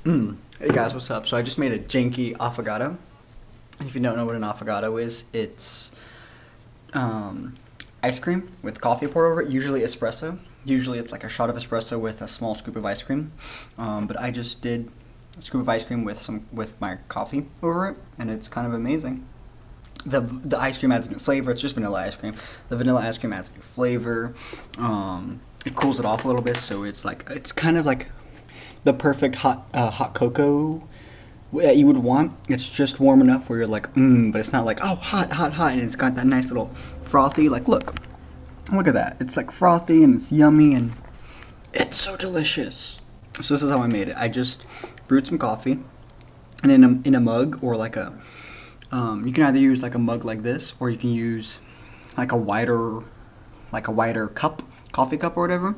Hey guys, what's up? So I just made a janky affogato. And if you don't know what an affogato is, it's ice cream with coffee poured over it, usually espresso. Usually it's like a shot of espresso with a small scoop of ice cream. But I just did a scoop of ice cream with my coffee over it, and it's kind of amazing. The ice cream adds new flavor. It's just vanilla ice cream. The vanilla ice cream adds new flavor. It cools it off a little bit, so it's kind of like the perfect hot cocoa that you would want. It's just warm enough where you're like, but it's not like, oh, hot, hot, hot, and it's got that nice little frothy, like, look at that. It's like frothy, and it's yummy, and it's so delicious. So this is how I made it. I just brewed some coffee, and in a mug, or like a, you can either use like a mug like this, or you can use like a wider cup, coffee cup or whatever.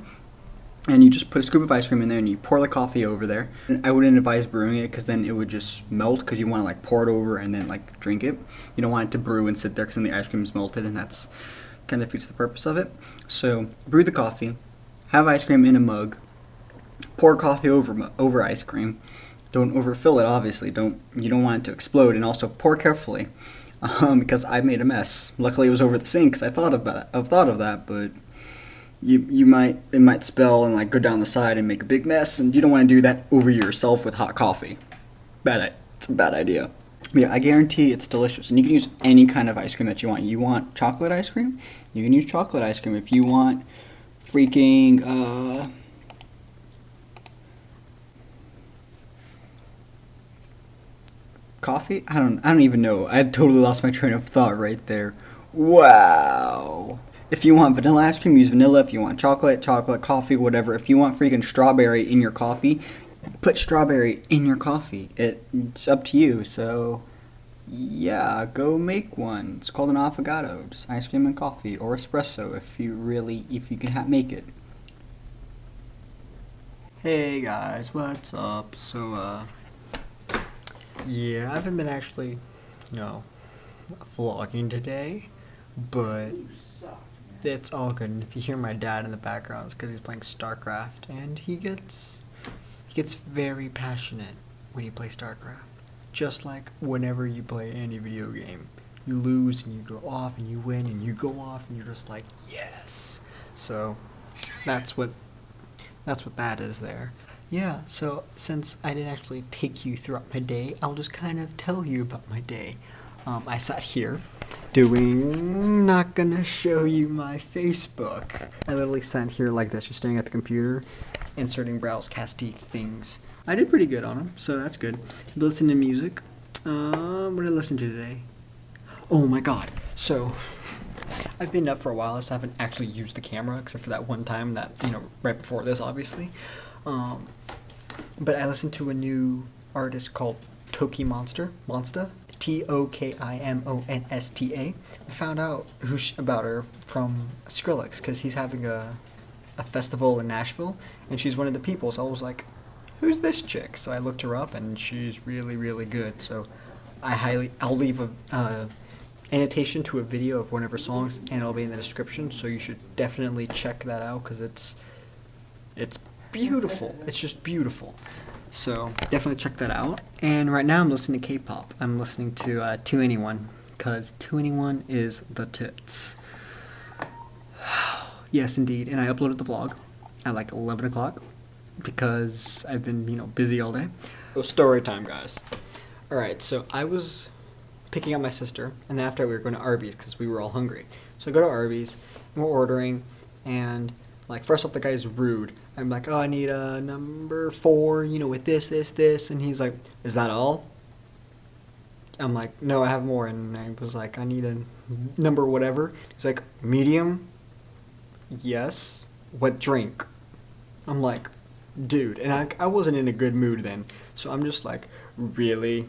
And you just put a scoop of ice cream in there and you pour the coffee over there. And I wouldn't advise brewing it because then it would just melt, because you want to like pour it over and then like drink it. You don't want it to brew and sit there because then the ice cream is melted, and that's kind of defeats the purpose of it. So brew the coffee, have ice cream in a mug, pour coffee over ice cream. Don't overfill it, obviously. You don't want it to explode, and also pour carefully because I made a mess. Luckily it was over the sink because I've thought of that, but it might spill and like go down the side and make a big mess, and you don't want to do that over yourself with hot coffee. It's a bad idea. But yeah, I guarantee it's delicious, and you can use any kind of ice cream that you want. You want chocolate ice cream? You can use chocolate ice cream. If you want freaking coffee? I don't even know. I totally lost my train of thought right there. Wow. If you want vanilla ice cream, use vanilla. If you want chocolate, coffee, whatever. If you want freaking strawberry in your coffee, put strawberry in your coffee. It's up to you. So, yeah, go make one. It's called an affogato. Just ice cream and coffee, or espresso if you can make it. Hey guys, what's up? So, yeah, I haven't been actually, vlogging today, but it's all good. And if you hear my dad in the background, it's because he's playing StarCraft, and he gets very passionate when you play StarCraft. Just like whenever you play any video game, you lose and you go off, and you win and you go off, and you're just like, yes. So that's what that is there. Yeah, so since I didn't actually take you throughout my day, I'll just kind of tell you about my day. I sat here not gonna show you my Facebook. I literally sat here like this, just staring at the computer, inserting browse casty things. I did pretty good on them, so that's good. Listen to music. What did I listen to today? Oh my god. So, I've been up for a while, so I haven't actually used the camera, except for that one time that, right before this, obviously. But I listened to a new artist called Tokimonsta. Tokimonsta. I found out about her from Skrillex, because he's having a festival in Nashville, and she's one of the people. So I was like, who's this chick? So I looked her up, and she's really, really good. So I'll leave a annotation to a video of one of her songs, and it'll be in the description. So you should definitely check that out, because it's beautiful. It's just beautiful. So definitely check that out. And right now I'm listening to K-pop. I'm listening to 2NE1, because 2NE1 is the tits. Yes, indeed. And I uploaded the vlog at like 11 o'clock because I've been, busy all day. So story time, guys. Alright, so I was picking up my sister, and then after we were going to Arby's because we were all hungry. So I go to Arby's, and we're ordering, and like, first off, the guy's rude. I'm like, oh, I need a number 4, with this, and he's like, is that all? I'm like, no, I have more, and I was like, I need a number whatever. He's like, medium? Yes. What drink? I'm like, dude, and I wasn't in a good mood then, so I'm just like, really?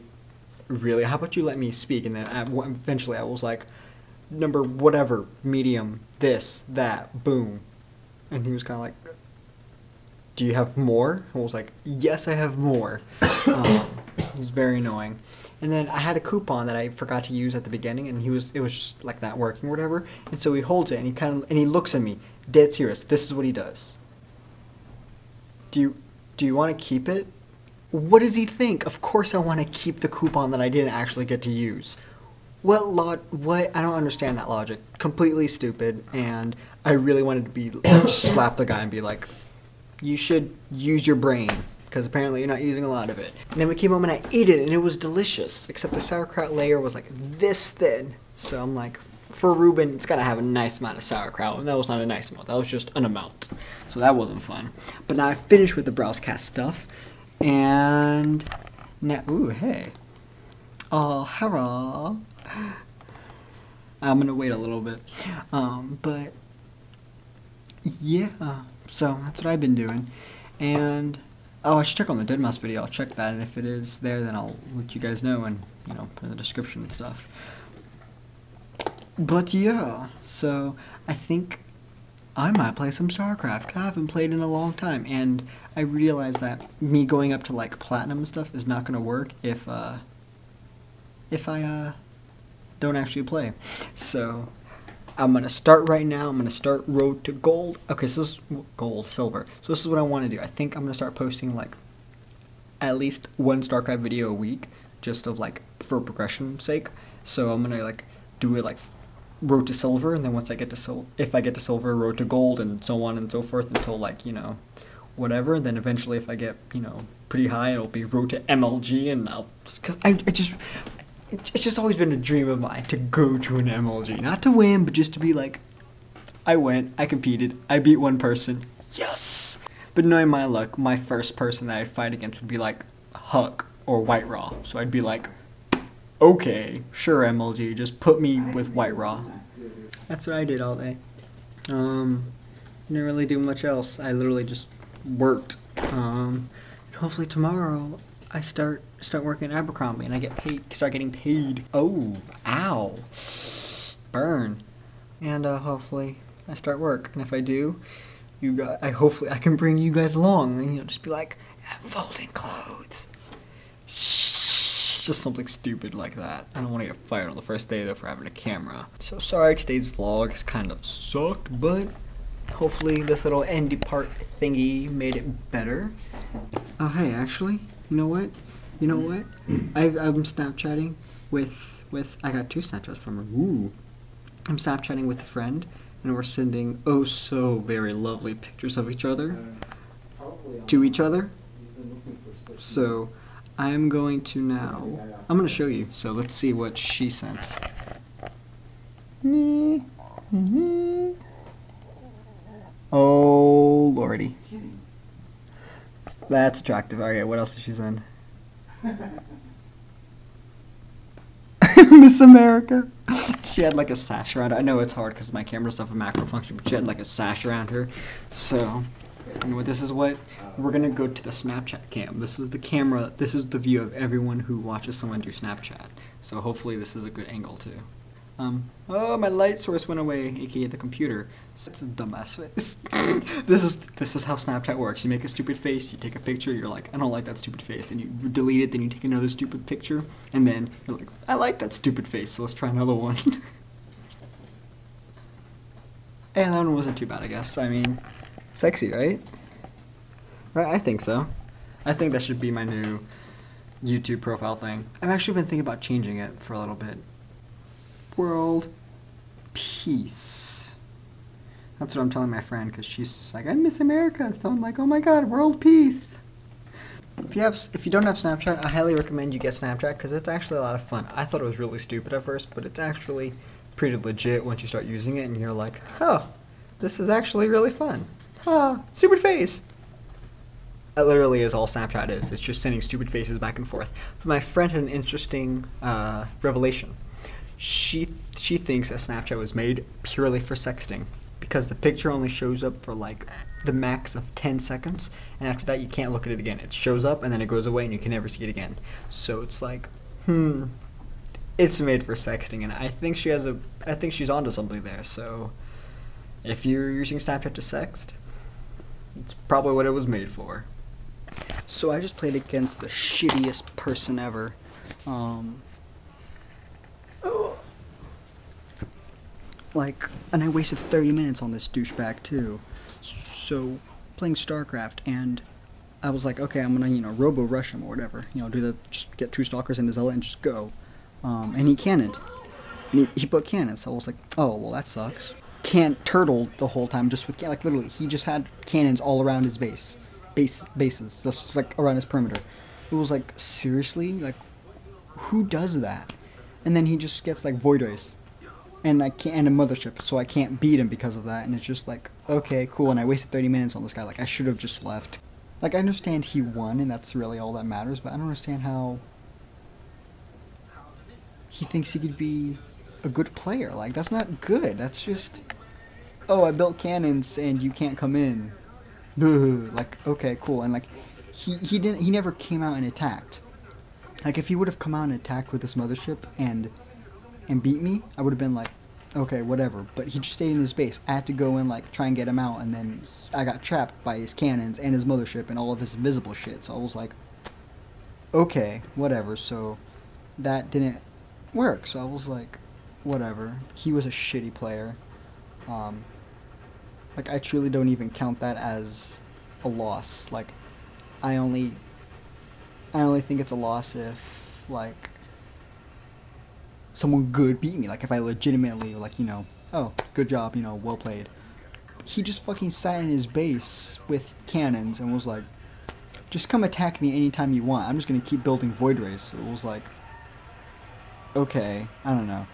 How about you let me speak? And then eventually I was like, number whatever, medium, this, that, boom. And he was kind of like, do you have more? I was like, yes, I have more. It was very annoying. And then I had a coupon that I forgot to use at the beginning, and it was just like not working or whatever. And so he holds it, and he looks at me, dead serious. This is what he does. Do you want to keep it? What does he think? Of course I want to keep the coupon that I didn't actually get to use. What? I don't understand that logic. Completely stupid, and I really wanted to be just slap the guy and be like, you should use your brain, because apparently you're not using a lot of it. And then we came home and I ate it, and it was delicious, except the sauerkraut layer was like this thin. So I'm like, for Ruben, it's gotta have a nice amount of sauerkraut, and that was not a nice amount, that was just an amount. So that wasn't fun. But now I finished with the Browscast stuff, and now, ooh, hey. Oh, hello. I'm gonna wait a little bit. But yeah, so that's what I've been doing. And oh, I should check on the Dead Mouse video. I'll check that, and if it is there, then I'll let you guys know and, you know, put in the description and stuff. But yeah, so I think I might play some StarCraft. I haven't played in a long time, and I realize that me going up to like platinum and stuff is not gonna work if I don't actually play. So I'm gonna start right now. I'm gonna start Road to Gold. Okay, so this is gold, silver. So this is what I want to do. I think I'm gonna start posting like at least one StarCraft video a week, just of like for progression's sake. So I'm gonna like do it like Road to Silver, and then once I get to if I get to Silver, Road to Gold, and so on and so forth until like, you know, whatever. Then eventually, if I get, you know, pretty high, it'll be Road to MLG, and I'll, cause it's just always been a dream of mine to go to an MLG. Not to win, but just to be like, I went, I competed, I beat one person, yes! But knowing my luck, my first person that I'd fight against would be like Huck or White Raw. So I'd be like, okay, sure MLG, just put me with White Raw. That's what I did all day. Didn't really do much else. I literally just worked. Hopefully tomorrow I start working at Abercrombie and I start getting paid. Oh, ow, burn. And hopefully I start work. And if I do, hopefully I can bring you guys along. And, you know, just be like, I'm folding clothes. Just something stupid like that. I don't want to get fired on the first day though for having a camera. So sorry today's vlog has kind of sucked, but hopefully this little endy part thingy made it better. Oh hey, actually, you know what? I'm Snapchatting with I got 2 Snapchats from her. Ooh. I'm Snapchatting with a friend, and we're sending oh so very lovely pictures of each other to each other. So I'm going to now, I'm going to show you. So let's see what she sent. Oh lordy. That's attractive. Okay, what else did she send? Miss America. She had like a sash around her. I know it's hard because my camera stuff a macro function, but she had like a sash around her. So, you know what, this is what, we're going to go to the Snapchat cam. This is the camera, this is the view of everyone who watches someone do Snapchat. So hopefully this is a good angle too. Oh, my light source went away, aka the computer. So it's a dumbass face. This is how Snapchat works. You make a stupid face, you take a picture, you're like, I don't like that stupid face, and you delete it, then you take another stupid picture, and then you're like, I like that stupid face, so let's try another one. And that one wasn't too bad, I guess. I mean, sexy, right? Right, I think so. I think that should be my new YouTube profile thing. I've actually been thinking about changing it for a little bit. World peace. That's what I'm telling my friend, because she's like, I miss America. So I'm like, oh my god, world peace. If you don't have Snapchat, I highly recommend you get Snapchat, because it's actually a lot of fun. I thought it was really stupid at first, but it's actually pretty legit once you start using it, and you're like, oh, this is actually really fun. Ah, stupid face. That literally is all Snapchat is. It's just sending stupid faces back and forth. But my friend had an interesting revelation. She thinks that Snapchat was made purely for sexting, because the picture only shows up for like the max of 10 seconds, and after that you can't look at it again. It shows up and then it goes away and you can never see it again. So it's like, it's made for sexting, and I think she's onto something there. So if you're using Snapchat to sext, it's probably what it was made for. So I just played against the shittiest person ever. And I wasted 30 minutes on this douchebag too. So, playing StarCraft, and I was like, okay, I'm gonna, robo rush him or whatever. Just get 2 stalkers into Zella and just go. And he cannoned. And he put cannons, so I was like, oh, well, that sucks. Turtled the whole time, just with, like, literally, he just had cannons all around his bases, just, like, around his perimeter. It was like, seriously? Like, who does that? And then he just gets, like, Void Race. And a Mothership, so I can't beat him because of that, and it's just like, okay, cool, and I wasted 30 minutes on this guy, like, I should have just left. Like, I understand he won, and that's really all that matters, but I don't understand how he thinks he could be a good player. Like, that's not good. That's just, oh, I built cannons and you can't come in. Like, okay, cool. And like, he never came out and attacked. Like, if he would have come out and attacked with this Mothership and beat me, I would have been like, okay, whatever. But he just stayed in his base. I had to go and like try and get him out, and then I got trapped by his cannons and his Mothership and all of his invisible shit. So I was like, okay, whatever. So that didn't work. So I was like, whatever. He was a shitty player. Like, I truly don't even count that as a loss. Like, I only think it's a loss if, like, someone good beat me. Like, if I legitimately, like, oh, good job, well played. He just fucking sat in his base with cannons and was like, just come attack me anytime you want. I'm just gonna keep building Void Rays. So it was like, okay, I don't know.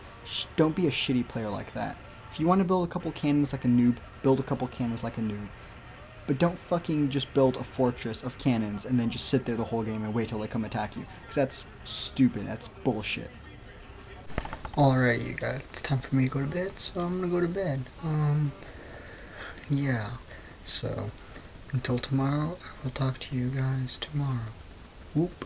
Don't be a shitty player like that. If you want to build a couple cannons like a noob, build a couple cannons like a noob. But don't fucking just build a fortress of cannons and then just sit there the whole game and wait till they come attack you. Because that's stupid. That's bullshit. Alrighty, you guys. It's time for me to go to bed, so I'm gonna go to bed. Yeah. So, until tomorrow, I will talk to you guys tomorrow. Whoop.